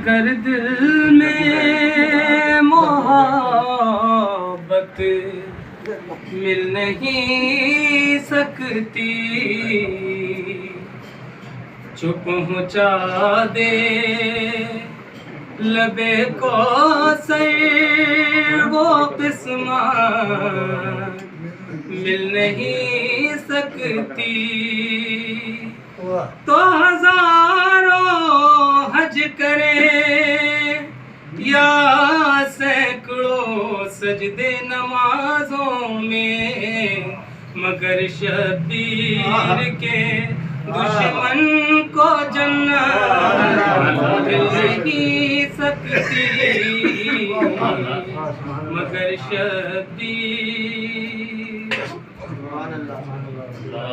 مگر دل میں محبت مل نہیں سکتی جو پہنچا دے لبے کو وہ قسمت مل نہیں سکتی تو ہزاروں حج کرے یا سینکڑوں سجدے نمازوں میں مگر شبیر کے دشمن کو جنت مل نہیں سکتی مگر شبیر لا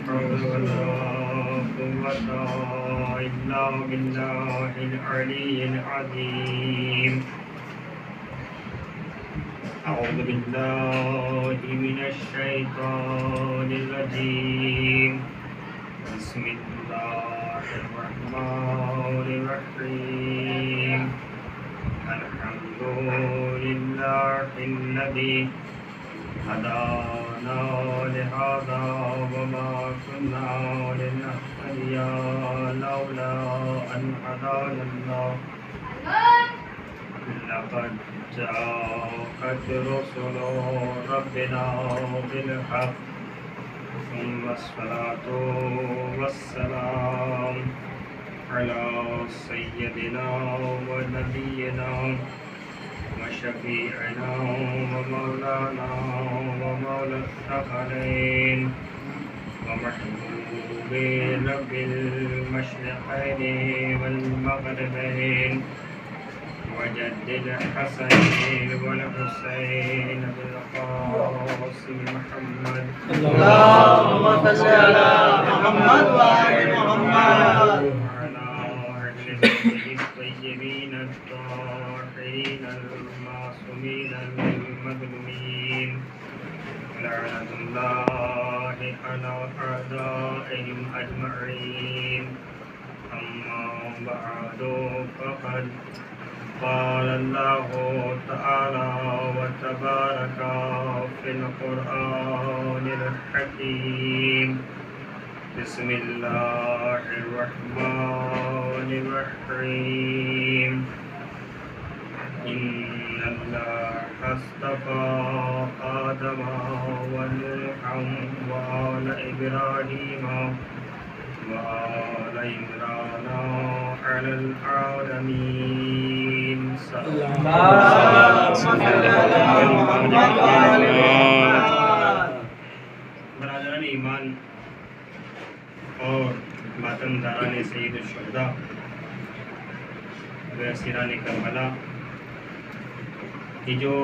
حول ولا قوة إلا بالله العلي العظيم أعوذ بالله من الشيطان الرجيم بسم الله الرحمن الرحيم الحمد لله الذي هدانا لهذا وما كنا لنهتدي لولا أن هدانا الله لقد جاءت رسل ربنا بالحق ثم الصلاة والسلام على سيدنا ونبينا وشفيعنا ومولانا ومولى الثقلين ومحبوب رب المشرقين والمغربين وجد الحسين والحسين بالقاسم محمد اللهم صل على محمد وآل محمد وعلى أهل بيته الطيبين الطاهرين المعصومين المظلومين لعنة الله على أعدائهم أجمعين أما بعد فقد قال الله تعالى وتبارك في القرآن الحكيم بسم الله الرحمن الرحيم إن الله اصطفى آدم ونوحا وآل إبراهيم وآل عمران على العالمين برادران ایمان اور ماتم داران سید الشہداء و اسیران کربلا، یہ جو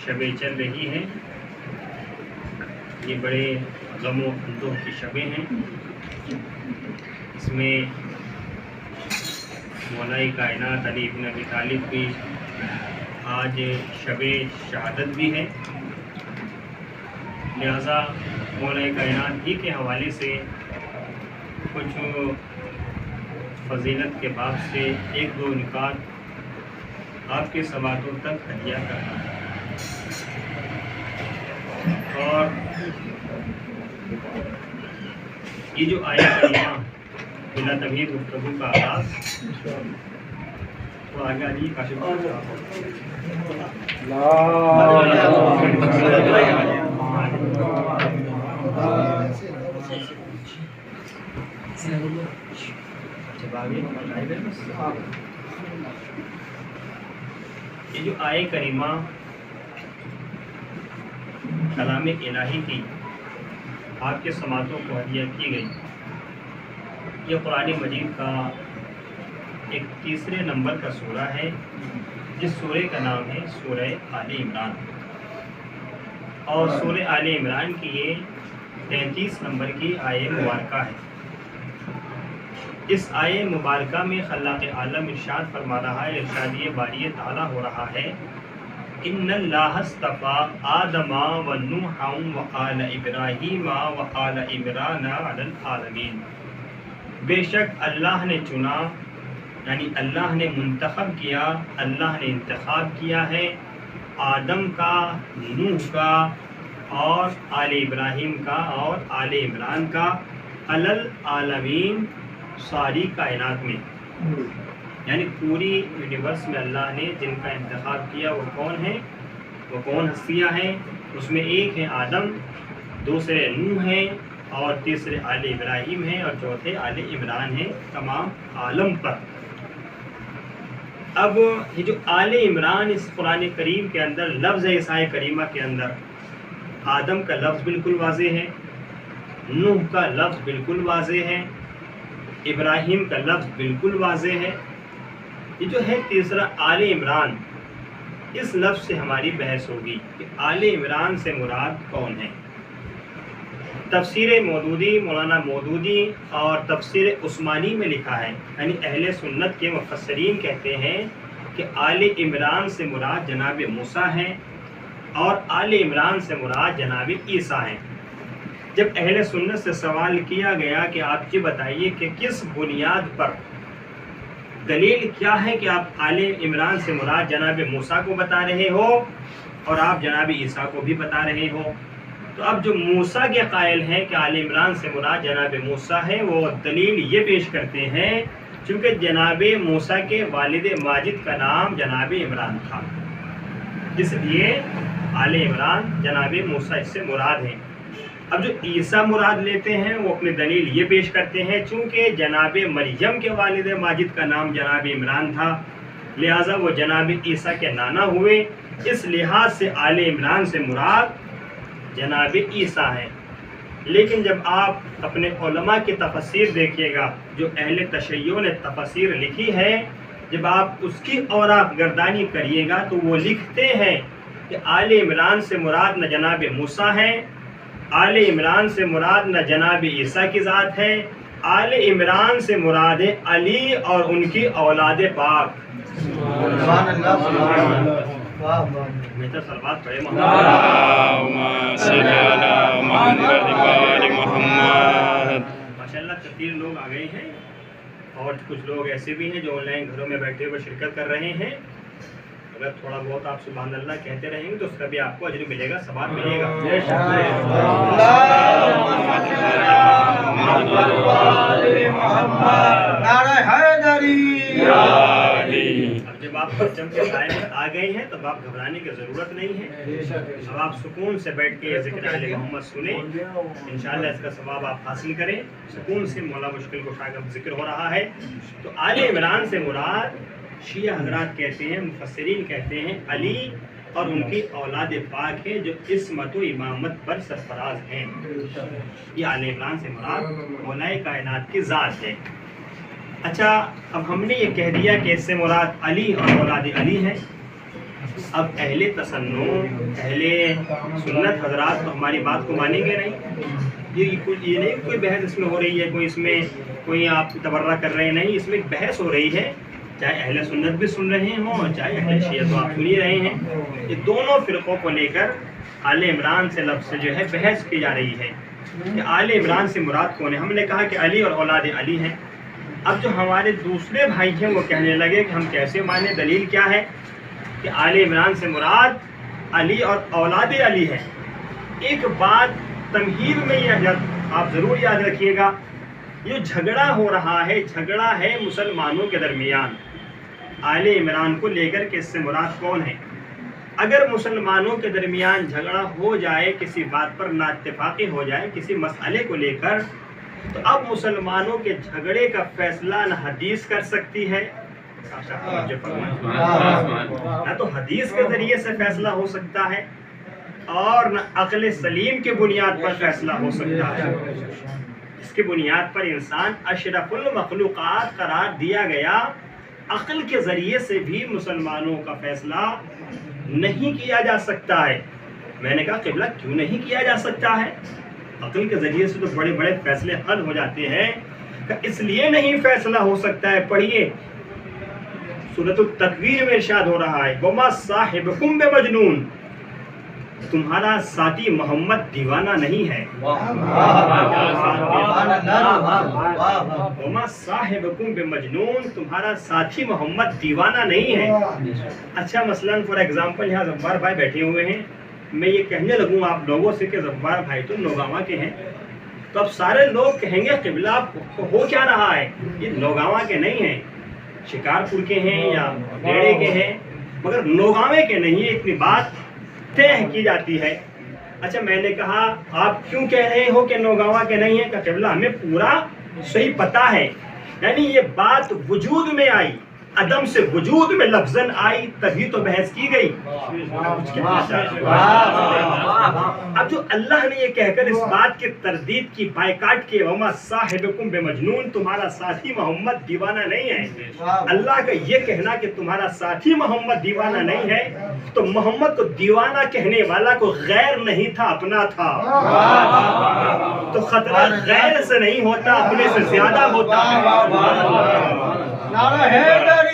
شبیں چل رہی ہیں یہ بڑے غم و اندوہ کی شبیں ہیں. اس میں مولائی کائنات علی ابن ابی طالب کی آج شب شہادت بھی ہے، لہذا مولائی کائنات ہی کے حوالے سے کچھ فضیلت کے باب سے ایک دو نکات آپ کے سماعتوں تک ہدیہ کرنا ہے. اور یہ جو آیت کریمہ بلا تمہید گفتگو کا آغاز تو آگے آجی کاشف یہ جو آئے کریمہ کلام الہی کی آپ کے سماعتوں کو ہدیہ کی گئی، یہ قرآن مجید کا ایک تیسرے نمبر کا سورہ ہے، جس سورہ کا نام ہے سورہ آل عمران، اور سورہ آل عمران کی یہ 33 نمبر کی آیہ مبارکہ ہے۔ اس آیہ مبارکہ میں خلاق عالم ارشاد فرما رہا ہے، ارشاد باری تعالیٰ ہو رہا ہے، ان اللہ اصطفیٰ آدم و نوح و آل ابراہیم و آل عمران علی العالمین، بے شک اللہ نے چنا، یعنی اللہ نے منتخب کیا، اللہ نے انتخاب کیا ہے آدم کا، نوح کا اور آل ابراہیم کا اور آل عمران کا، علی العالمین، ساری کائنات میں، یعنی پوری یونیورس میں اللہ نے جن کا انتخاب کیا وہ کون ہیں، وہ کون ہستیاں ہیں؟ اس میں ایک ہے آدم، دوسرے نوح ہیں اور تیسرے آل ابراہیم ہیں اور چوتھے آل عمران ہیں تمام عالم پر۔ اب یہ جو آل عمران اس قرآن کریم کے اندر لفظ ہے، اس آیہ کریمہ کے اندر آدم کا لفظ بالکل واضح ہے، نوح کا لفظ بالکل واضح ہے، ابراہیم کا لفظ بالکل واضح ہے۔ یہ جو ہے تیسرا آل عمران، اس لفظ سے ہماری بحث ہوگی کہ آل عمران سے مراد کون ہے۔ تفسیر مودودی، مولانا مودودی اور تفسیر عثمانی میں لکھا ہے، یعنی اہل سنت کے مفسرین کہتے ہیں کہ آل عمران سے مراد جناب موسیٰ ہیں اور آل عمران سے مراد جناب عیسیٰ ہیں۔ جب اہل سنت سے سوال کیا گیا کہ آپ یہ بتائیے کہ کس بنیاد پر، دلیل کیا ہے کہ آپ آل عمران سے مراد جناب موسیٰ کو بتا رہے ہو اور آپ جناب عیسیٰ کو بھی بتا رہے ہو، تو اب جو موسیٰ کے قائل ہیں کہ آل عمران سے مراد جناب موسیٰ ہے، وہ دلیل یہ پیش کرتے ہیں چونکہ جناب موسیٰ کے والد ماجد کا نام جناب عمران تھا، اس لیے آل عمران جناب موسیٰ اس سے مراد ہیں۔ اب جو عیسیٰ مراد لیتے ہیں وہ اپنی دلیل یہ پیش کرتے ہیں چونکہ جناب مریم کے والد ماجد کا نام جناب عمران تھا، لہٰذا وہ جناب عیسیٰ کے نانا ہوئے، اس لحاظ سے آل عمران سے مراد جناب عیسیٰ ہیں۔ لیکن جب آپ اپنے علماء کی تفسیر دیکھیے گا، جو اہل تشیع نے تفسیر لکھی ہے، جب آپ اس کی اوراق گردانی کریے گا تو وہ لکھتے ہیں کہ آل عمران سے مراد نہ جناب موسیٰ ہے، آل عمران سے مراد نہ جناب عیسیٰ کی ذات ہے، آل عمران سے مراد ہے علی اور ان کی اولاد پاک۔ سبحان اللہ، سبحان اللہ، واہ واہ۔ بہتر سلوات پڑھے اللہم صل علی محمد و آل محمد۔ ماشاءاللہ کثیر لوگ آ گئے ہیں اور کچھ لوگ ایسے بھی ہیں جو آن لائن گھروں میں بیٹھے ہوئے شرکت کر رہے ہیں۔ اگر تھوڑا بہت آپ سبحان اللہ کہتے رہیں گے تو اس کا بھی آپ کو اجر ملے گا، ثواب ملے گا۔ نعرہ حیدری۔ اب جب آپ پرچم کے سائے میں آ گئے ہیں تب آپ گھبرانے کی ضرورت نہیں ہے، اب آپ سکون سے بیٹھ کے ذکر آل محمد سنیں، انشاءاللہ اس کا ثواب آپ حاصل کریں۔ سکون سے مولا مشکل کشا کا ذکر ہو رہا ہے۔ تو آل عمران سے مراد شیعہ حضرات کہتے ہیں، مفسرین کہتے ہیں علی اور ان کی اولاد پاک ہیں جو عصمت و امامت پر سرفراز ہیں۔ یہ آل عمران سے مراد مولا کائنات کی ذات ہے۔ اچھا، اب ہم نے یہ کہہ دیا کہ اس سے مراد علی اور اولاد علی ہیں۔ اب اہل تسنن، اہل سنت حضرات تو ہماری بات کو مانیں گے نہیں۔ یہ نہیں کوئی بحث اس میں ہو رہی ہے، کوئی اس میں کوئی آپ تبرہ کر رہے ہیں، نہیں، اس میں ایک بحث ہو رہی ہے، چاہے اہل سنت بھی سن رہے ہوں اور چاہے اہل شیعہ تو آپ سن ہی رہے ہیں۔ یہ دونوں فرقوں کو لے کر آل عمران سے لفظ سے جو ہے بحث کی جا رہی ہے کہ آل عمران سے مراد کون ہے۔ ہم نے کہا کہ علی اور اولاد علی ہیں۔ اب جو ہمارے دوسرے بھائی ہیں وہ کہنے لگے کہ ہم کیسے مانیں، دلیل کیا ہے کہ آل عمران سے مراد علی اور اولاد علی ہے۔ ایک بات تمہید میں یہ آپ ضرور یاد رکھیے گا، یہ جھگڑا ہو رہا ہے، جھگڑا ہے مسلمانوں کے درمیان آل عمران کو لے کر کہ اس سے مراد کون ہے۔ اگر مسلمانوں کے درمیان جھگڑا ہو جائے، کسی بات پر نا اتفاقی ہو جائے، کسی مسئلے کو لے کر تو اب مسلمانوں کے جھگڑے کا فیصلہ نہ حدیث کر سکتی ہے نہ تو حدیث کے ذریعے سے فیصلہ ہو سکتا ہے اور نہ عقل سلیم کی بنیاد پر فیصلہ ہو سکتا ہے. اس کی بنیاد پر انسان اشرف المخلوقات قرار دیا گیا. عقل کے ذریعے سے بھی مسلمانوں کا فیصلہ نہیں کیا جا سکتا ہے. میں نے کہا قبلہ کیوں نہیں کیا جا سکتا ہے؟ عقل کے ذریعے سے تو بڑے بڑے فیصلے حل ہو جاتے ہیں. اس لیے نہیں فیصلہ ہو سکتا ہے. پڑھیے سورۃ التکویر میں ارشاد ہو رہا ہے وما صاحبکم بمجنون، تمہارا ساتھی محمد دیوانہ نہیں ہے. وما صاحبکم بمجنون، تمہارا ساتھی محمد دیوانہ نہیں ہے. اچھا مثلا فار ایگزامپل یہاں زبار بھائی بیٹھے ہوئے ہیں، میں یہ کہنے لگوں آپ لوگوں سے کہ زبار بھائی تو نوگاواں کے ہیں، تو اب سارے لوگ کہیں گے قبلہ ہو کیا رہا ہے، یہ نوگاواں کے نہیں ہیں، شکارپور کے ہیں یا بیڑے کے ہیں، مگر نوگاوے کے نہیں. اتنی بات طے کی جاتی ہے. اچھا میں نے کہا آپ کیوں کہہ رہے ہو کہ نوگاواں کے نہیں ہیں؟ کہ قبلہ ہمیں پورا صحیح پتہ ہے. یعنی یہ بات وجود میں آئی، عدم سے وجود میں لفظاً آئی، تبھی تو بحث کی گئی. اب جو اللہ نے یہ کہہ کر اس بات کی تردید کی، بائیکاٹ کی وما صاحبکم بمجنون، تمہارا ساتھی محمد دیوانہ نہیں ہے، اللہ کا یہ کہنا کہ تمہارا ساتھی محمد دیوانہ نہیں ہے، تو محمد کو دیوانہ کہنے والا کو غیر نہیں تھا، اپنا تھا. تو خطرہ غیر سے نہیں ہوتا، اپنے سے زیادہ ہوتا ہے. نعرہ حیدری.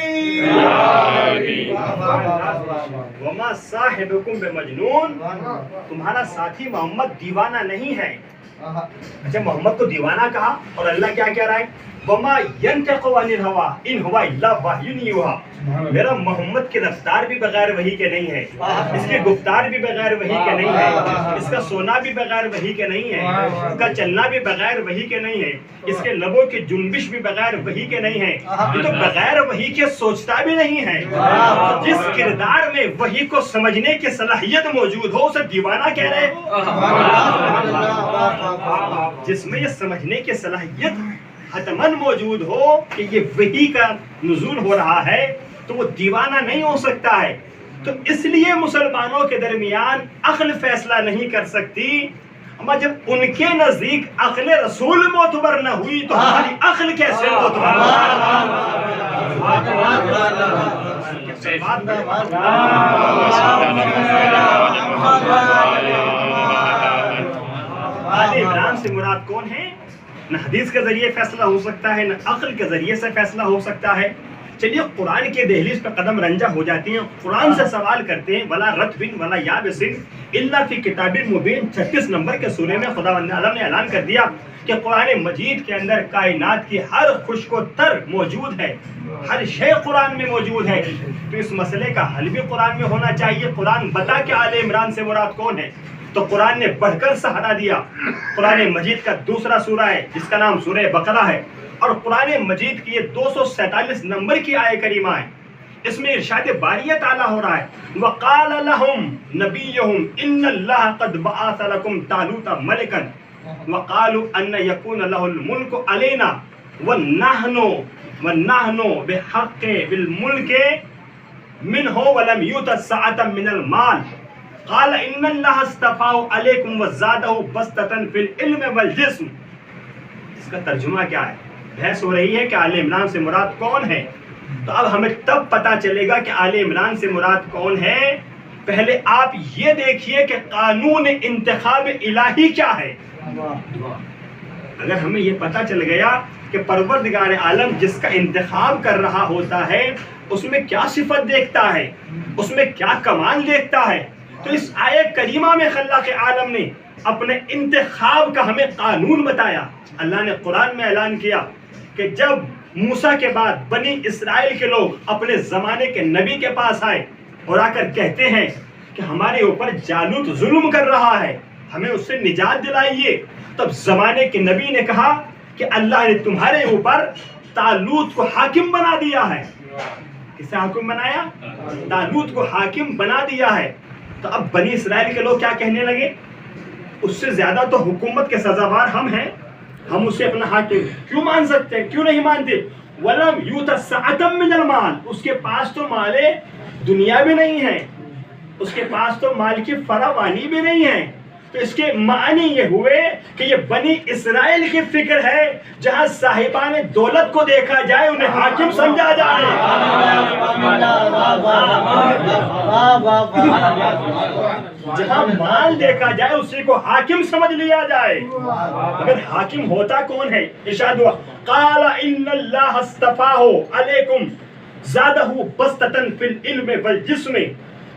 وما صاحبکم بمجنون، تمہارا ساتھی محمد دیوانہ نہیں ہے. اچھا محمد کو دیوانہ کہا اور اللہ کیا کہہ رہا ہے وما ينطق عن الهوى ان هو الا وحی یوحى. میرا محمد کی رفتار بھی بغیر وحی کے نہیں ہے، اس کی گفتار بھی بغیر وحی کے نہیں ہے، اس کا سونا بھی بغیر وحی کے نہیں ہے، اس کا چلنا بھی بغیر وحی کے نہیں ہے، اس کے لبوں کی جنبش بھی بغیر وحی کے نہیں ہے. یہ تو بغیر وحی کے سوچتا بھی نہیں ہے. جس کردار میں وحی کو سمجھنے کی صلاحیت موجود ہو اسے دیوانہ کہہ رہے. جس میں یہ سمجھنے کی صلاحیت حتماً موجود ہو کہ یہ وحی کا نزول ہو رہا ہے تو وہ دیوانہ نہیں ہو سکتا ہے. تو اس لیے مسلمانوں کے درمیان عقل فیصلہ نہیں کر سکتی. اما جب ان کے نزدیک عقل رسول معتبر نہ ہوئی تو ہماری عقل کیسے معتبر آل عمران سے مراد کون ہے؟ نہ حدیث کے ذریعے فیصلہ ہو سکتا ہے، نہ عقل کے ذریعے سے فیصلہ ہو سکتا ہے. چلیے قرآن کے دہلیز پہ قدم رنجہ ہو جاتی ہیں، قرآن سے سوال کرتے ہیں ولا رطب ولا یابس الا فی کتاب مبین. 36 نمبر کے سورے میں خداوند عالم نے اعلان کر دیا کہ قرآن مجید کے اندر کائنات کی ہر خشک و تر موجود ہے، ہر شے قرآن میں موجود ہے. تو اس مسئلے کا حل بھی قرآن میں ہونا چاہیے. قرآن بتا کہ آل عمران سے مراد کون ہے، تو قرآن نے بڑھ کر سہارا دیا. قرآن مجید کا دوسرا سورہ ہے جس کا نام سورہ بقرہ ہے، اور قرآن مجید کی یہ 247 نمبر کی آیہ کریمہ ہے. اس میں ارشاد باری تعالیٰ ہو رہا ہے وَقَالَ لَهُمْ نَبِيُّهُمْ إِنَّ اللَّهَ قَدْ بَعَثَ لَكُمْ طَالُوتَ مَلِكًا وَقَالُوا أَنَّ يَكُونَ لَهُ الْمُلْكُ عَلَيْنَا وَنَحْنُ بِحَقِّ بِالْمُلْكِ مِنْهُ وَلَمْ يُؤْتَ سَعَةً مِنَ الْمَالِ قال ان اللہ اصطفاه علیکم وزادہ بسطة فی العلم والجسم. اس کا ترجمہ کیا ہے؟ بحث ہو رہی ہے کہ آل عمران سے مراد کون ہے. تو اب ہمیں تب پتا چلے گا کہ آل عمران سے مراد کون ہے. پہلے آپ یہ دیکھیے کہ قانون انتخاب الہی کیا ہے. اگر ہمیں یہ پتا چل گیا کہ پروردگار عالم جس کا انتخاب کر رہا ہوتا ہے اس میں کیا صفت دیکھتا ہے، اس میں کیا کمال دیکھتا ہے، تو اس آیہ کریمہ میں خلاق عالم نے اپنے انتخاب کا ہمیں قانون بتایا. اللہ نے قرآن میں اعلان کیا کہ جب موسیٰ کے بعد بنی اسرائیل کے لوگ اپنے زمانے کے نبی کے پاس آئے اور آ کر کہتے ہیں کہ ہمارے اوپر جالوت ظلم کر رہا ہے، ہمیں اس سے نجات دلائیے، تب زمانے کے نبی نے کہا کہ اللہ نے تمہارے اوپر طالوت کو حاکم بنا دیا ہے. کسے حاکم بنایا؟ طالوت کو حاکم بنا دیا ہے. تو اب بنی اسرائیل کے لوگ کیا کہنے لگے؟ اس سے زیادہ تو حکومت کے سزاوار ہم ہیں، ہم اسے اپنا حاکم کیوں مان سکتے ہیں؟ کیوں نہیں مانتے؟ وَلَمْ يُؤْتَ سَعَةً مِّنَ الْمَالِ، اس کے پاس تو مال دنیا بھی نہیں ہے، اس کے پاس تو مال کی فراوانی بھی نہیں ہے. تو اس کے معنی یہ ہوئے کہ یہ بنی اسرائیل کی فکر ہے، جہاں صاحبان دولت کو دیکھا جائے انہیں حاکم سمجھا جائے، جہاں مال دیکھا جائے اسی کو حاکم سمجھ لیا جائے. اگر حاکم ہوتا کون ہے؟ ارشاد ہوا قال ان اللہ اصطفاہ علیکم زادہ بسطۃ فی العلم والجسم.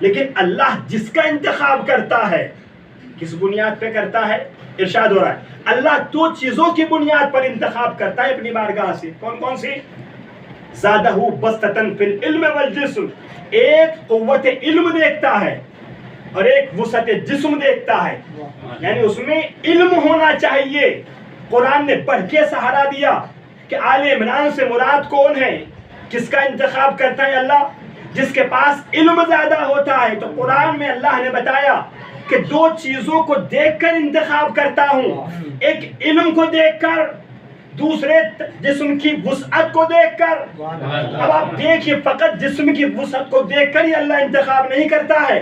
لیکن اللہ جس کا انتخاب کرتا ہے کس بنیاد پہ کرتا ہے؟ ارشاد ہو رہا ہے اللہ دو چیزوں کی بنیاد پر انتخاب کرتا ہے اپنی بارگاہ سے. کون کون سی؟ زادہ بسطۃ فی العلم والجسم، ایک قوت علم دیکھتا ہے اور ایک وسعت جسم دیکھتا ہے. یعنی اس میں علم ہونا چاہیے. قرآن نے پڑھ کے سہارا دیا کہ آل عمران سے مراد کون ہے؟ کس کا انتخاب کرتا ہے اللہ؟ جس کے پاس علم زیادہ ہوتا ہے. تو قرآن میں اللہ نے بتایا کہ دو چیزوں کو دیکھ کر انتخاب کرتا ہوں، ایک علم کو دیکھ کر، دوسرے جسم کی وسعت کو دیکھ کر. اب آپ دیکھیے فقط جسم کی وسعت کو دیکھ کر ہی اللہ انتخاب نہیں کرتا ہے.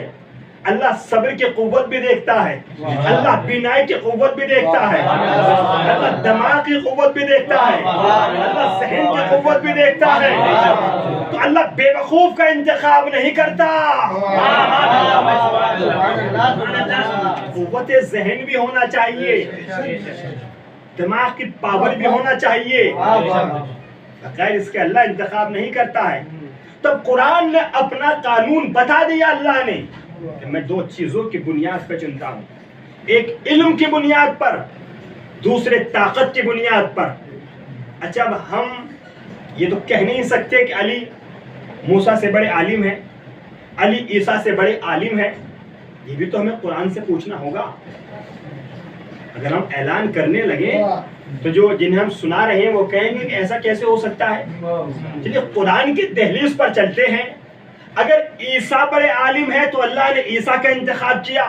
اللہ صبر کی قوت بھی دیکھتا ہے، اللہ بینائی کی قوت بھی دیکھتا ہے، اللہ دماغ کی قوت بھی دیکھتا ہے، اللہ ذہن کی قوت بھی دیکھتا ہے. تو اللہ بے وقوف کا انتخاب نہیں کرتا. قوت ذہن بھی ہونا چاہیے، دماغ کی پاور بھی ہونا چاہیے، بغیر اس کے اللہ انتخاب نہیں کرتا ہے. تب قرآن نے اپنا قانون بتا دیا اللہ نے کہ میں دو چیزوں کی بنیاد پر چنتا ہوں، ایک علم کی بنیاد پر، دوسرے طاقت کی بنیاد پر. اچھا اب ہم یہ تو کہہ نہیں سکتے کہ علی موسیٰ سے بڑے عالم ہیں، علی عیسیٰ سے بڑے عالم ہیں. یہ بھی تو ہمیں قرآن سے پوچھنا ہوگا. اگر ہم اعلان کرنے لگے تو جو جنہیں ہم سنا رہے ہیں وہ کہیں گے کہ ایسا کیسے ہو سکتا ہے. چلیے قرآن کی دہلیز پر چلتے ہیں. اگر عیسیٰ بڑے عالم ہے تو اللہ نے عیسیٰ کا انتخاب کیا.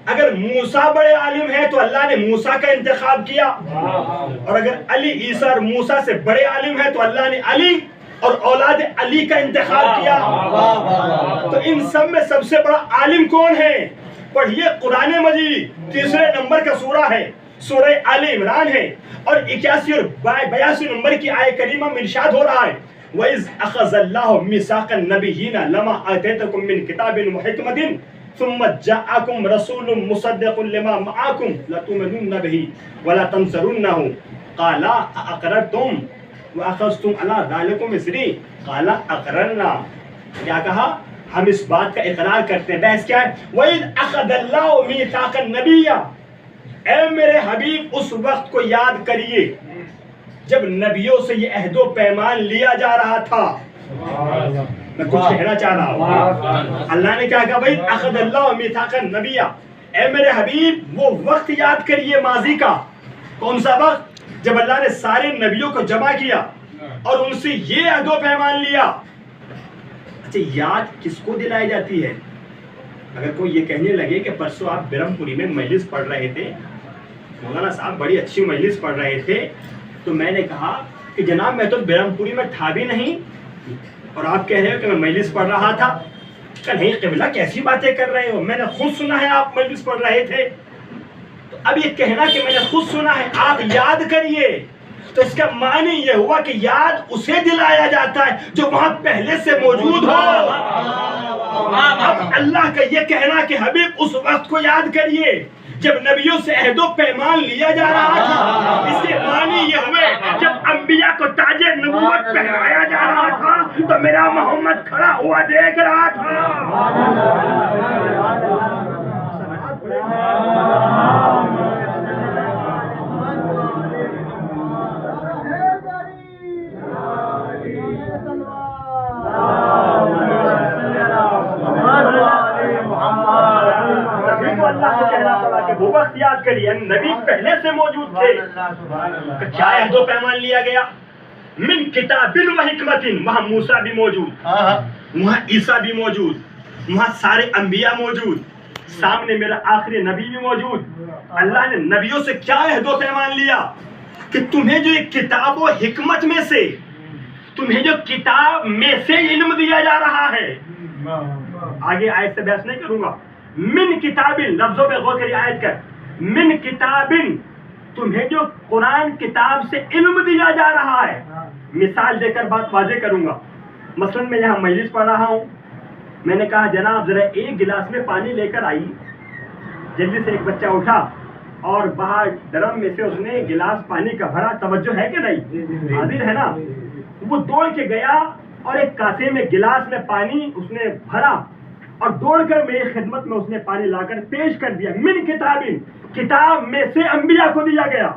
اگر موسیٰ بڑے عالم ہے تو اللہ نے موسیٰ کا انتخاب کیا. اور اگر علی عیسیٰ اور موسیٰ سے بڑے عالم ہے تو اللہ نے علی اور اولاد علی کا انتخاب کیا. تو ان سب میں سب سے بڑا عالم کون ہے؟ پڑھیے قرآن مجید، تیسرے نمبر کا سورہ ہے، سورہ آل عمران ہے، اور 81 اور 82 نمبر کی آیت کریمہ میں ارشاد ہو رہا ہے وَإِذْ أَخَذَ اللَّهُ مِيثَاقَ النَّبِيِّينَ لَمَا آتَيْتُكُم مِّن كِتَابٍ وَحِكْمَةٍ ثُمَّ جَاءَكُمْ رَسُولٌ مُصَدِّقٌ لِّمَا مَعَكُمْ لَتُؤْمِنُنَّ بِهِ وَلَا تَنصُرُنَّهُ قَالَ أَأَقْرَرْتُمْ وَأَخَذْتُمْ عَلَىٰ ذَٰلِكُمْ إِصْرِي قَالَ أَقْرَرْنَا. کیا کہا؟ ہم اس بات کا اقرار کرتے ہیں. بحث کیا ہے؟ وَإِذْ أَخَذَ اللَّهُ مِيثَاقَ النَّبِيِّ، اے میرے حبیب اس وقت کو یاد کریے جب نبیوں سے یہ عہد و پیمان لیا جا رہا تھا. میں کچھ کہنا چاہ رہا ہوں. اللہ نے کیا کہا؟ بھائی اخذ اللہ میثاق النبی، اے میرے حبیب وہ وقت یاد کریے ماضی کا. کون سا وقت؟ جب اللہ نے سارے نبیوں کو جمع کیا اور ان سے یہ عہد و پیمان لیا. اچھا یاد کس کو دلائی جاتی ہے؟ اگر کوئی یہ کہنے لگے کہ پرسوں آپ برہم پوری میں مجلس پڑھ رہے تھے، مولانا صاحب بڑی اچھی مجلس پڑھ رہے تھے، تو میں نے کہا کہ جناب میں تو برہم پوری میں تھا بھی نہیں اور آپ کہہ رہے ہو کہ میں مجلس پڑھ رہا تھا. کہ نہیں قبلہ کیسی باتیں کر رہے ہو، میں نے خود سنا ہے آپ مجلس پڑھ رہے تھے. تو اب یہ کہنا کہ میں نے خود سنا ہے آپ یاد کریے، تو اس کا معنی یہ ہوا کہ یاد اسے دلایا جاتا ہے جو وہاں پہلے سے موجود ہو. اب اللہ کا یہ کہنا کہ حبیب اس وقت کو یاد کریے جب نبیوں سے عہد و پیمان لیا جا رہا تھا، اس کے معنی یہ ہوئے جب انبیاء کو تاج نبوت پہنایا جا رہا تھا تو میرا محمد کھڑا ہوا دیکھ رہا تھا. اللہ کو کہنا پڑا کہ وہ وقت یاد کریے نبی پہلے سے موجود تھے. کیا عہد و پیمان لیا گیا؟ من کتاب و حکمت، وہاں موسیٰ بھی موجود، وہاں عیسیٰ بھی موجود، وہاں سارے انبیاء موجود، سامنے میرا آخری نبی بھی موجود. اللہ نے نبیوں سے کیا عہد و پیمان لیا کہ تمہیں جو ایک کتاب و حکمت میں سے، تمہیں جو کتاب میں سے علم دیا جا رہا ہے. آگے آیت سے بحث نہیں کروں گا. من کتاب، لفظوں پہ غور کریے آیت کا. من کتاب، تمہیں جو قرآن کتاب سے علم دیا جا رہا ہے. مثال دے کر بات واضح کروں گا. مثلا میں یہاں مجلس پڑھ رہا ہوں، میں نے کہا جناب ذرا ایک گلاس میں پانی لے کر آئی. جلدی سے ایک بچہ اٹھا اور باہر ڈرم میں سے اس نے گلاس پانی کا بھرا. توجہ ہے کہ نہیں؟ حاضر ہے نا؟ وہ دوڑ کے گیا اور ایک کاسے میں گلاس میں پانی اس نے بھرا اور دوڑ کر میری خدمت میں اس نے پانی لا کر پیش کر دیا. من کتاب، کتاب میں سے انبیاء کو دیا گیا.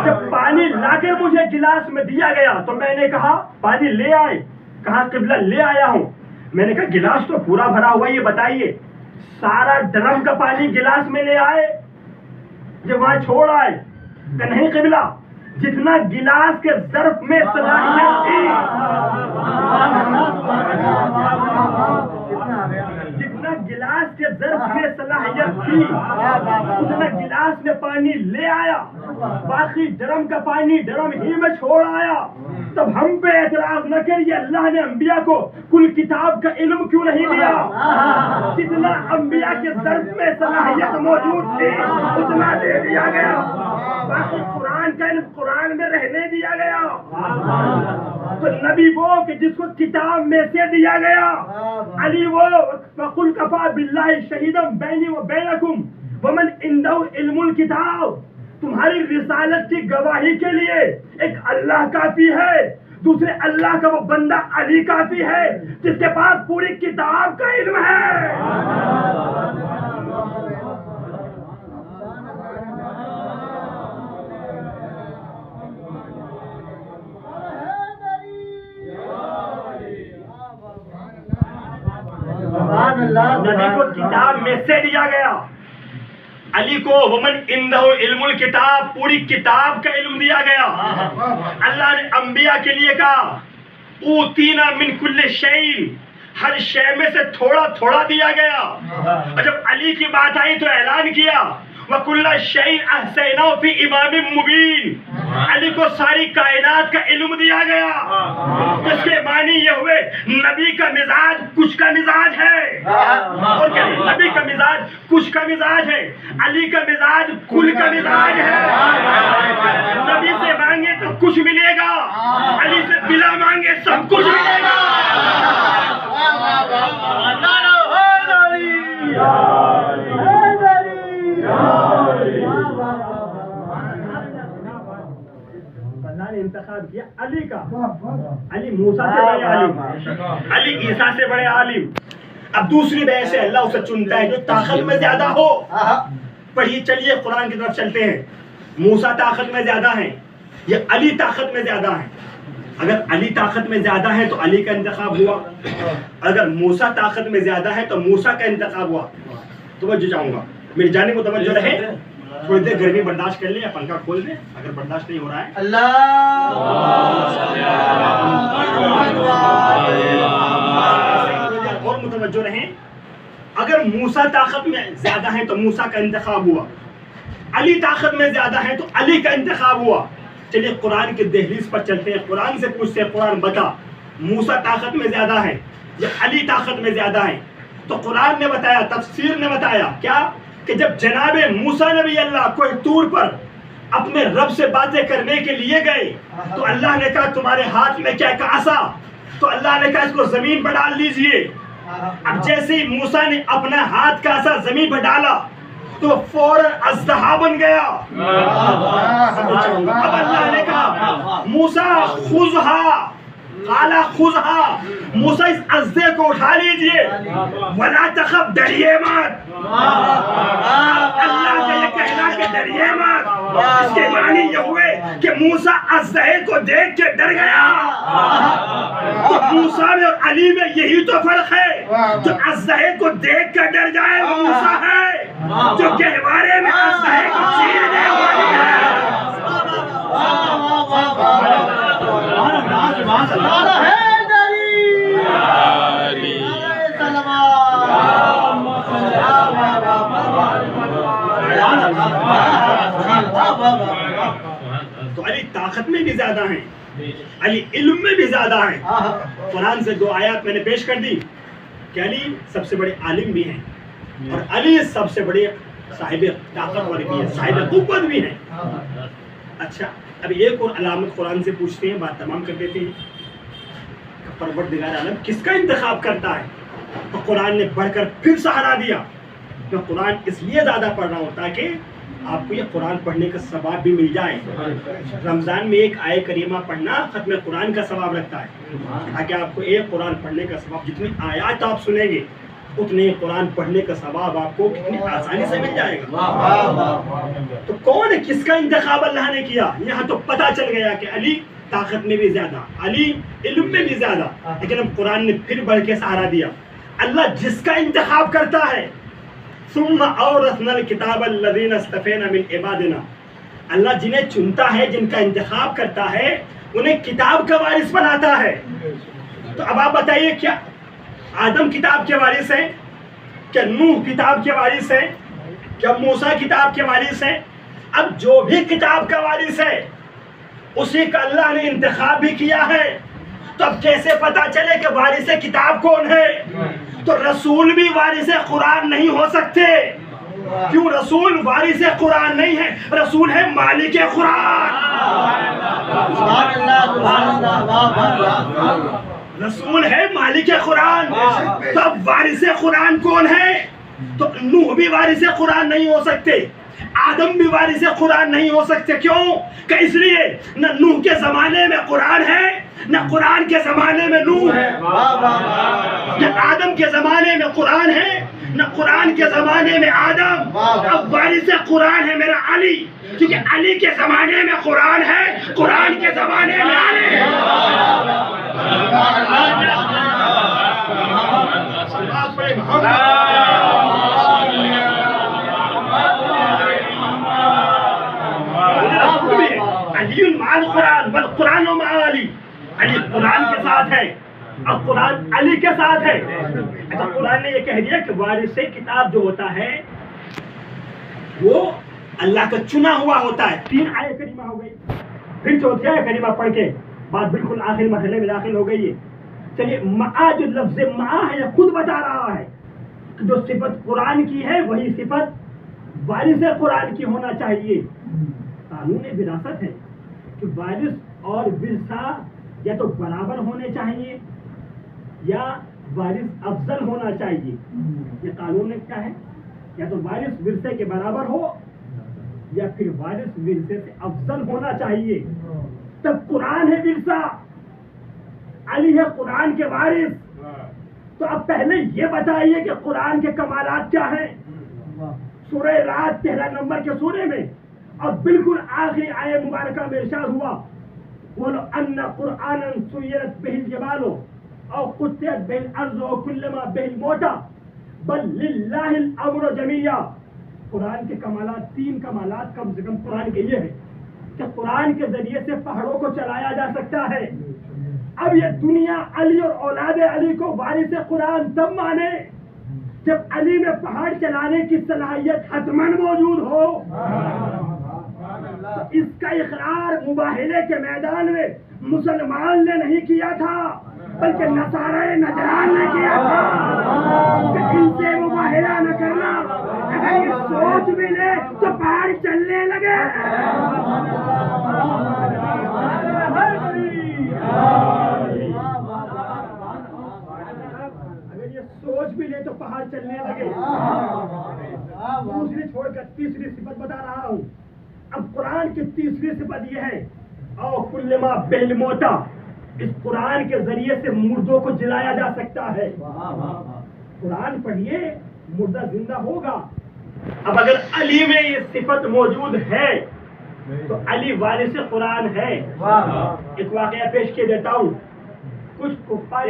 جب پانی لا کر مجھے گلاس میں دیا گیا تو میں نے کہا پانی لے آئے. کہا قبلہ لے آیا ہوں. میں نے کہا گلاس تو پورا بھرا ہوا، یہ بتائیے سارا ڈرم کا پانی گلاس میں لے آئے جب وہاں چھوڑ آئے؟ کہ نہیں قبلہ، جتنا گلاس کے ظرف میں صلاحیت تھی، جتنا گلاس کے ظرف میں صلاحیت تھی اتنا گلاس میں پانی لے آیا. باقی ڈرم کا پانی ڈرم ہی میں چھوڑ آیا. تب ہم پہ اعتراض نہ کریے اللہ نے انبیاء کو کل کتاب کا علم کیوں نہیں دیا؟ جتنا انبیاء کے ظرف میں صلاحیت موجود تھی اتنا دے دیا گیا. باقی قرآن کا علم قرآن میں رہنے دیا گیا. تو نبی وہ کہ جس کو کتاب میں سے دیا گیا. علی وہ وَقُلْ كَفَىٰ بِاللَّهِ شَهِيدًا بَيْنِي وَبَيْنَكُمْ وَمَنْ عِندَهُ عِلْمُ الْكِتَابِ. تمہاری رسالت کی گواہی کے لیے ایک اللہ کافی ہے، دوسرے اللہ کا وہ بندہ علی کافی ہے جس کے پاس پوری کتاب کا علم ہے. نبی کو کتاب میں سے دیا گیا، علی کو ومن عنده علم الکتاب، پوری کتاب کا علم دیا گیا. اللہ نے انبیاء کے لیے کہا اوتینا من کل شیء، ہر شے میں سے تھوڑا تھوڑا دیا گیا. اور جب علی کی بات آئی تو اعلان کیا وَكُلَّ شَيْءٍ أَحْصَيْنَاهُ فِي إِمَامٍ مُبِينٍ. علی کو ساری کائنات کا علم دیا گیا. اس کے معنی یہ ہوئے نبی کا مزاج کچھ کا مزاج ہے، اور کیا نبی کا مزاج کچھ کا مزاج ہے، علی کا مزاج کل کا مزاج ہے. نبی سے مانگے تو کچھ ملے گا، علی سے بلا مانگے سب کچھ ملے گا. اللہ نے انتخاب کیا علی کا. علی موسیٰ سے بڑے عالم، علی عیسیٰ سے بڑے عالم. اب دوسری وجہ سے اللہ اسے چنتا ہے جو طاقت میں زیادہ ہو. پڑھیے چلیے قرآن کی طرف چلتے ہیں. موسیٰ طاقت میں زیادہ ہیں یا علی طاقت میں زیادہ ہیں؟ اگر علی طاقت میں زیادہ ہے تو علی کا انتخاب ہوا، اگر موسیٰ طاقت میں زیادہ ہے تو موسیٰ کا انتخاب ہوا. توجہ چاہوں گا میری جانب کو توجہ رہے. تھوڑی دیر گرمی برداشت کر لیں یا پنکھا کھول دیں اگر برداشت نہیں ہو رہا ہے. اور متوجہ رہیں. اگر موسیٰ طاقت میں زیادہ ہیں تو موسیٰ کا انتخاب ہوا، علی طاقت میں زیادہ ہیں تو علی کا انتخاب ہوا. چلیے قرآن کے دہلیز پر چلتے ہیں، قرآن سے پوچھتے ہیں قرآن بتا موسیٰ طاقت میں زیادہ ہے یا علی طاقت میں زیادہ ہے؟ تو قرآن نے بتایا، تفسیر نے بتایا کیا کہ جب جناب موسیٰ نبی اللہ کوہ طور پر اپنے رب سے باتیں کرنے کے لیے گئے تو اللہ نے کہا تمہارے ہاتھ میں کیا ایک عصا، تو اللہ نے کہا اس کو زمین پر ڈال دیجئے. اب جیسے ہی موسیٰ نے اپنا ہاتھ کا عصا زمین پر ڈالا تو فوراً اژدہا بن گیا. اب اللہ نے کہا موسیٰ خذھا، قال خذھا، موسیٰ اس اژدھے کو اٹھا لیجئے، ولا تخف، ڈریے مت. اللہ کا یہ کہنا کہ ڈریے مت، اس کے معنی یہ ہوئے کہ موسیٰ اژدہے کو دیکھ کے ڈر گیا. تو موسیٰ میں اور علی میں یہی تو فرق ہے، جو اژدہے کو دیکھ کر ڈر جائے وہ موسیٰ ہے، جو گہوارے میں اژدہے کو چیرنے والی ہے. علی تو علی طاقت میں بھی زیادہ ہیں, علی علم میں بھی زیادہ ہیں. قرآن سے 2 آیات میں نے پیش کر دی کہ علی سب سے بڑے عالم بھی ہیں اور علی سب سے بڑے صاحب طاقتور بھی ہیں, صاحب قوت بھی ہیں. اچھا, اب ایک اور علامت قرآن سے پوچھتے ہیں, بات تمام کر دیتے ہیں. پروردگار عالم کس کا انتخاب کرتا ہے؟ تو قرآن نے بڑھ کر پھر سہارا دیا. میں قرآن اس لیے زیادہ پڑھ رہا ہوں تاکہ آپ کو یہ قرآن پڑھنے کا ثواب بھی مل جائے. رمضان میں ایک آیت کریمہ پڑھنا ختم قرآن کا ثواب رکھتا ہے, تاکہ آپ کو ایک قرآن پڑھنے کا ثواب, جتنی آیات آپ سنیں گے اتنے قرآن پڑھنے کا ثواب آپ کو کتنی آسانی سے مل جائے گا. تو کون ہے, کس کا انتخاب اللہ نے کیا؟ یہاں تو پتہ چل گیا کہ علی طاقت میں بھی زیادہ, علی علم میں بھی زیادہ, لیکن اب قرآن نے پھر بڑھ کے سہارا دیا. اللہ جس کا انتخاب کرتا ہے, ثم اورثنا الکتاب الذین اصطفینا من عبادنا, اللہ جنہیں چنتا ہے, جن کا انتخاب کرتا ہے, انہیں کتاب کا وارث بناتا ہے. تو اب آپ بتائیے, کیا آدم کتاب کے وارث ہیں؟ کیا نوح کتاب کے وارث ہیں؟ کیا موسیٰ کتاب کے وارث ہیں؟ اب جو بھی کتاب کا وارث ہے اسی کا اللہ نے انتخاب بھی کیا ہے. تو اب کیسے پتا چلے کہ وارث کتاب کون ہے؟ تو رسول بھی وارث قرآن نہیں ہو سکتے. کیوں؟ رسول وارث قرآن نہیں ہے, رسول ہے مالک قرآن. رسول ہے مالک قرآن. تو اب وارث قرآن کون ہے؟ تو نوح بھی وارث قرآن نہیں ہو سکتے, آدم بھی وارث قرآن نہیں ہو سکتے. کیوں؟ کہ اس لیے نہ نوح کے زمانے میں قرآن ہے, نہ قرآن کے زمانے میں نوح ہے. نہ آدم کے زمانے میں قرآن ہے, نہ قرآن کے زمانے میں آدم. اب وارث قرآن ہے میرا علی, کیونکہ علی کے زمانے میں قرآن ہے, قرآن کے زمانے میں علی ہے. علی مع القرآن بل قرآن مع علی, علی قرآن کے ساتھ ہے اور قرآن علی کے ساتھ ہے. اچھا, قرآن نے یہ کہہ دیا کہ وارث کتاب جو ہوتا ہے وہ اللہ کا چنا ہوا ہوتا ہے. 3 آیت کریمہ ہو گئی, پھر چوتھی آیت کریمہ پڑھ کے بات بالکل آخر مرحلے میں داخل ہو گئی ہے. چلیے, معا جو لفظ معا ہے یہ خود بتا رہا ہے کہ جو صفت قرآن کی ہے وہی صفت وارث قرآن کی ہونا چاہیے. قانون وراثت ہے کہ وارث اور ورثہ یا تو برابر ہونے چاہیے یا وارث افضل ہونا چاہیے. یہ قانون کیا ہے؟ یا تو وارث ورثے کے برابر ہو یا پھر وارث ورثے سے افضل ہونا چاہیے. تب قرآن ہے ورثہ, علی ہے قرآن کے وارث. تو اب پہلے یہ بتائیے کہ قرآن کے کمالات کیا ہیں. سورہ رات 13 نمبر کے سورے میں اور بالکل آخری آیت مبارکہ میں ارشاد ہوا, وَلَوْ أَنَّ قُرْآنًا سُيِّرَتْ بِهِ الْجِبَالُ أَوْ قُطِّعَتْ بِهِ الْأَرْضُ أَوْ كُلِّمَ بِهِ الْمَوْتَى بَلْ لِلَّهِ الْأَمْرُ جَمِيعًا. قرآن کے کمالات, 3 کمالات کم سے کم قرآن کے یہ ہے کہ قرآن کے ذریعے سے پہاڑوں کو چلایا جا سکتا ہے. اب یہ دنیا علی اور اولاد علی کو وارث قرآن تب مانے جب علی میں پہاڑ چلانے کی صلاحیت حتماً موجود ہو. اس کا اقرار مباہلے کے میدان میں مسلمان نے نہیں کیا تھا بلکہ نصارہ نجران نے کیا تھا کہ ان سے مباہلہ نہ کرنا. اگر یہ سوچ بھی لے تو پہاڑ چلنے لگے. اگر یہ سوچ بھی لے تو پہاڑ چلنے لگے. دوسری چھوڑ کر تیسری صفت بتا رہا ہوں. اب قرآن کی تیسری صفت یہ ہے, او کلما بہل موتا, اس قرآن کے ذریعے سے مردوں کو جلایا جا سکتا ہے. قرآن پڑھیے مردہ زندہ ہوگا. اب اگر علی میں یہ صفت موجود ہے تو علی وارث قرآن ہے. ایک واقعہ پیش کیے دیتا ہوں. کچھ کفار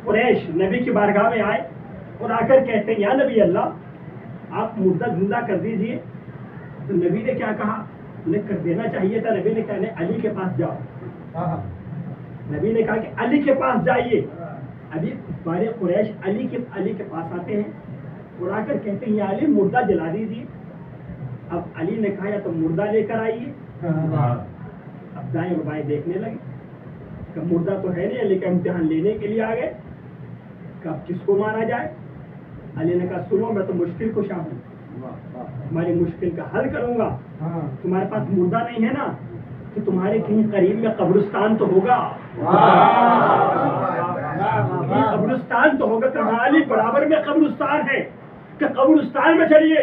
قریش نبی کی بارگاہ میں آئے اور آ کر کہتے ہیں, یا نبی اللہ آپ مردہ زندہ کر دیجئے. تو نبی نے کیا کہا, انہیں کر دینا چاہیے تھا. نبی نے کہا علی کے پاس جاؤ. نبی نے کہا کہ علی کے پاس جائیے. ابھی بارے قریش علی کے پاس آتے ہیں اور آ کر کہتے ہیں یا علی مردہ جلا دیجیے. اب علی نے کہا یا تو مردہ لے کر آئیے دائیں اور بائیں دیکھنے لگے کہ مردہ تو ہے نہیں لیکن امتحان لینے کے لیے آ گئے کہ اب کس کو مارا جائے. علی نے کہا سنو میں تو مشکل کشا ہوں, تمہاری مشکل کا حل کروں گا. تمہارے پاس مردہ نہیں ہے نا تو تمہارے کہیں قریب میں قبرستان تو ہوگا, قبرستان تو ہوگا. کہاں علی برابر میں قبرستان ہے کہ قبرستان میں چلیے.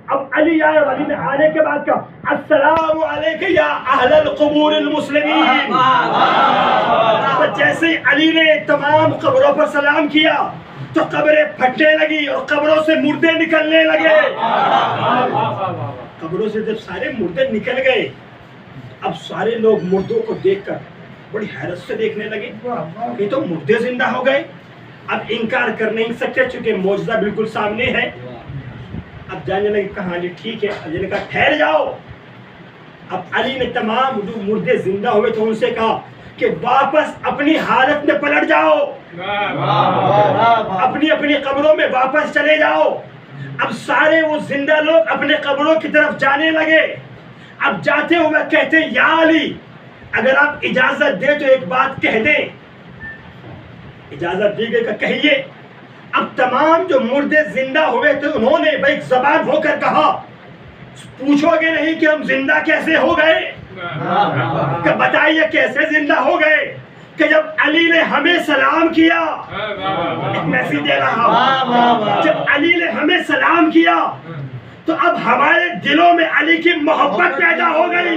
اب علی آئے, علی نے آنے کے بعد کہا السلام علیکم یا اہل القبور المسلمین. جیسے علی نے تمام قبروں پر سلام کیا تو قبریں پھٹنے لگی اور قبروں سے مردے نکلنے لگے. قبروں سے جب سارے مردے نکل گئے اب سارے لوگ مردوں کو دیکھ کر بڑی حیرت سے دیکھنے لگے کہ تو مردے زندہ ہو گئے. اب انکار کر نہیں سکتے چونکہ معجزہ بالکل سامنے ہے. اب جانے لگے کہا علی ٹھیک ہے. علی نے کہا ٹھہر جاؤ. اب علی نے تمام جو مردے زندہ ہوئے تو ان سے کہا کہ واپس اپنی حالت میں پلٹ جاؤ, اپنی اپنی قبروں میں واپس چلے جاؤ. اب سارے وہ زندہ لوگ اپنے قبروں کی طرف جانے لگے. اب جاتے ہوئے کہتے ہیں یا علی اگر آپ اجازت دیں تو ایک بات کہہ دیں. اجازت دی گئی کہ کہیے. اب تمام جو مردے زندہ ہوئے تھے انہوں نے ایک زبان ہو کر کہا پوچھو گے نہیں کہ ہم زندہ کیسے ہو گئے, کہ بتائیے کیسے زندہ ہو گئے. کہ جب علی نے ہمیں سلام کیا, ایک میسیج دے رہا ہوں, جب علی نے ہمیں سلام کیا تو اب ہمارے دلوں میں علی کی محبت پیدا ہو گئی.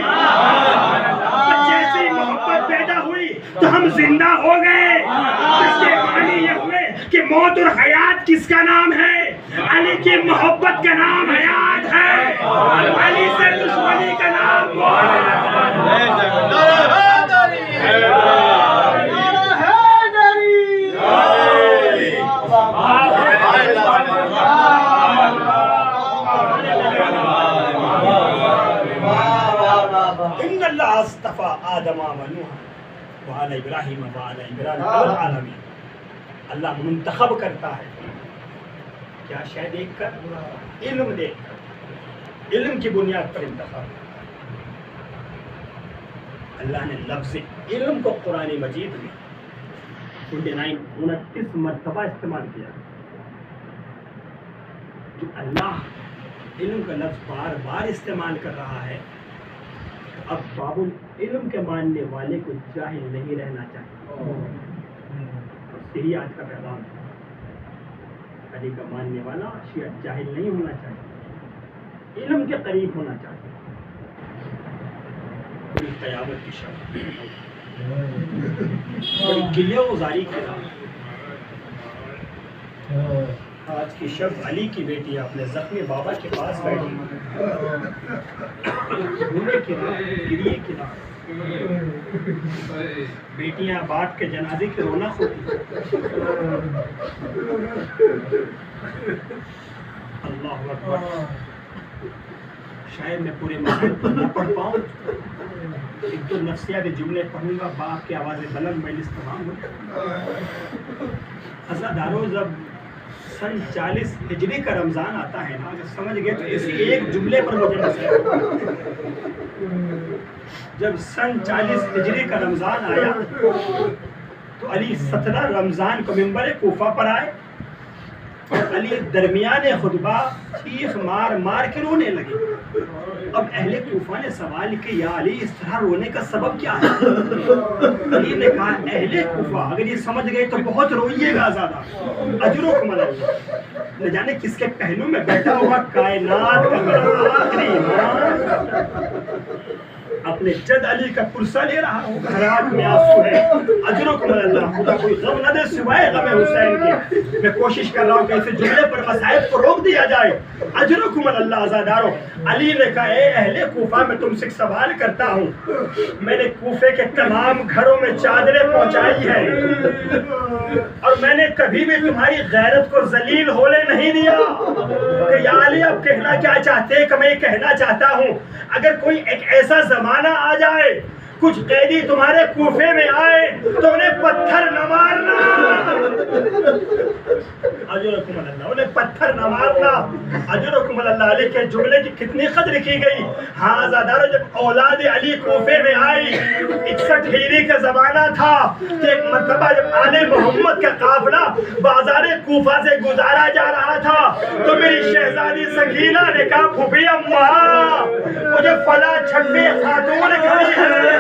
جیسے محبت پیدا ہوئی تو ہم زندہ ہو گئے. اس کے معنی یہ ہوئے کہ موت اور حیات کس کا نام ہے؟ علی کی محبت کا نام حیات ہے. علی سے دشمنی کا نام ان اللہ اصطفى آدم ونوح وعلى ابراہیم وعلى عمران العالمین. اللہ منتخب کرتا ہے کیا شے دیکھ کر؟ علم دیکھ کر, علم کی بنیاد پر انتخاب. اللہ نے لفظ علم کو قرآن مجید میں 29 مرتبہ استعمال کیا. جو اللہ علم کا لفظ بار بار استعمال کر رہا ہے اب باب العلم کے ماننے والے کو جاہل نہیں رہنا چاہیے. یہی آج کا پیغام ہے. علی کا ماننے والا شیعہ جاہل نہیں ہونا چاہیے, علم کے قریب ہونا چاہیے. بڑی قیامت کی شب, بڑی گلے گزاری کی رات. آج کی شب علی کی بیٹی اپنے زخمی بابا کے پاس بیٹھی, رونے کی رات, گریے کی رات. بیٹیاں باپ کے جنازے کی رونق ہوتی. اللہ اکبر. شاید میں پورے مسائل کو نہ پڑھ پاؤں, ایک دو نفسیاتی جملے پڑھوں گا. باپ کی آواز بلند مجلس تمام ہو. عزادارو جب سن 40 ہجری کا رمضان آتا ہے نا, اگر سمجھ گئے تو اسی ایک جملے پر مجھے نصیحت. جب سن 40 ہجری کا رمضان آیا تو علی 17 رمضان کو منبر کوفہ پر آئے اور علی درمیان خطبہ چیخ مار مار کے رونے لگے. اب اہل کوفہ نے سوال کہ یا علی اس طرح رونے کا سبب کیا ہے؟ علی نے کہا اہل کوفہ اگر یہ سمجھ گئے تو بہت روئیے گا زیادہ, اجرکم اللہ. نہ جانے کس کے پہلو میں بیٹھا ہوا کائنات کا میرا آخری ایمان اپنے جد علی کا پرسہ لے رہا ہوں, حرات میں آنسو ہے. اجرکم اللہ. خدا کوئی غم نہ دے سوائے غم حسین کے. میں کوشش کر رہا ہوں کہ ایسے جملے پر مصائب کو روک دیا جائے. اجرکم اللہ. عزادارو علی نے کہا اے اہل کوفہ میں تم سے ایک سوال کرتا ہوں. میں نے کوفے کے تمام گھروں میں چادریں پہنچائی ہیں اور میں نے کبھی بھی تمہاری غیرت کو ذلیل ہونے نہیں دیا. کہ یا علی اب کہنا کیا چاہتے ہیں؟ کہ میں یہ کہنا چاہتا ہوں اگر کوئی ایک ایسا زمانہ آ جائے کچھ قیدی تمہارے کوفے میں آئے تو انہیں پتھر نہ مارنا، اجرکم اللہ، انہیں پتھر نہ مارنا، اجرکم اللہ علیہ کے جملے کی کتنی قدر کی گئی۔ ہاں زادارو، جب اولاد علی کوفے میں آئی، 61 ہجری کا زمانہ تھا کہ ایک مرتبہ جب آل محمد کا قافلہ بازار کوفہ سے گزارا جا رہا تھا تو میری شہزادی سکینہ نے کہا پھوپھی اماں مجھے فلاں چھٹی خاتون کھڑی ہے،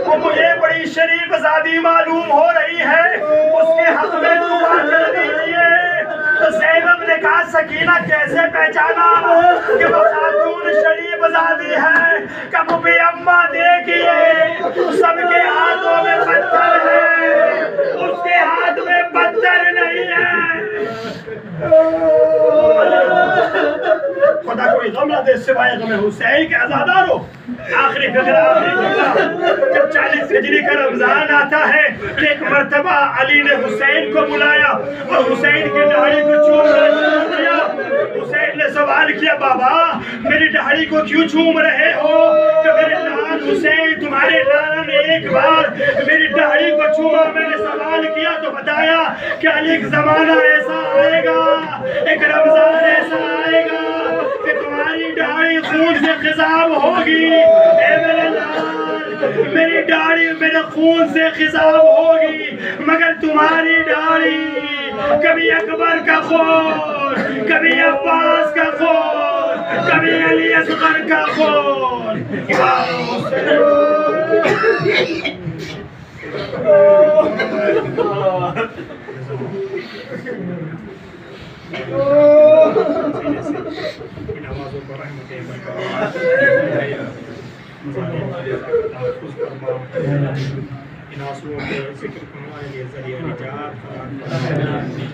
وہ مجھے بڑی شریف زادی معلوم ہو رہی ہے، اس کے حق میں دعا کر دیجیے۔ تو زینب نے کہا سکینہ کیسے پہچانا کہ وہ خاتون شریف زادی ہے؟ کہ پھوپھی اماں دیکھیے سب کے ہاتھوں میں پتھر ہے، اس کے ہاتھ میں پتھر نہیں ہے۔ خدا کوئی غم نہ دے سوائے غم حسین کے عزادارو۔ آخری فقرہ، آخری فقرہ، جب 40 ہجری کا رمضان آتا ہے کہ ایک مرتبہ علی نے حسین کو بلایا اور حسین کی داڑھی کو چوم رہا۔ حسین نے سوال کیا بابا میری داڑھی کو کیوں چوم رہے ہو؟ کہ میرے لال حسین تمہارے لالا نے ایک بار میری داڑھی کو چوما، میں نے سوال کیا تو بتایا کہ علی ایک زمانہ ایسا آئے گا، ایک رمضان ایسا آئے گا کہ تمہاری داڑھی خون سے خضاب ہوگی۔ اے میرے لال، میری داڑھی میرے خون سے خضاب ہوگی، مگر تمہاری داڑھی کبھی اکبر کا خون، کبھی عباس کا خون، کبھی علی اصغر کا خون۔ ان آنسوؤں کے ذکر کو ہمارے لیے ذریعہ نجات قرار دے۔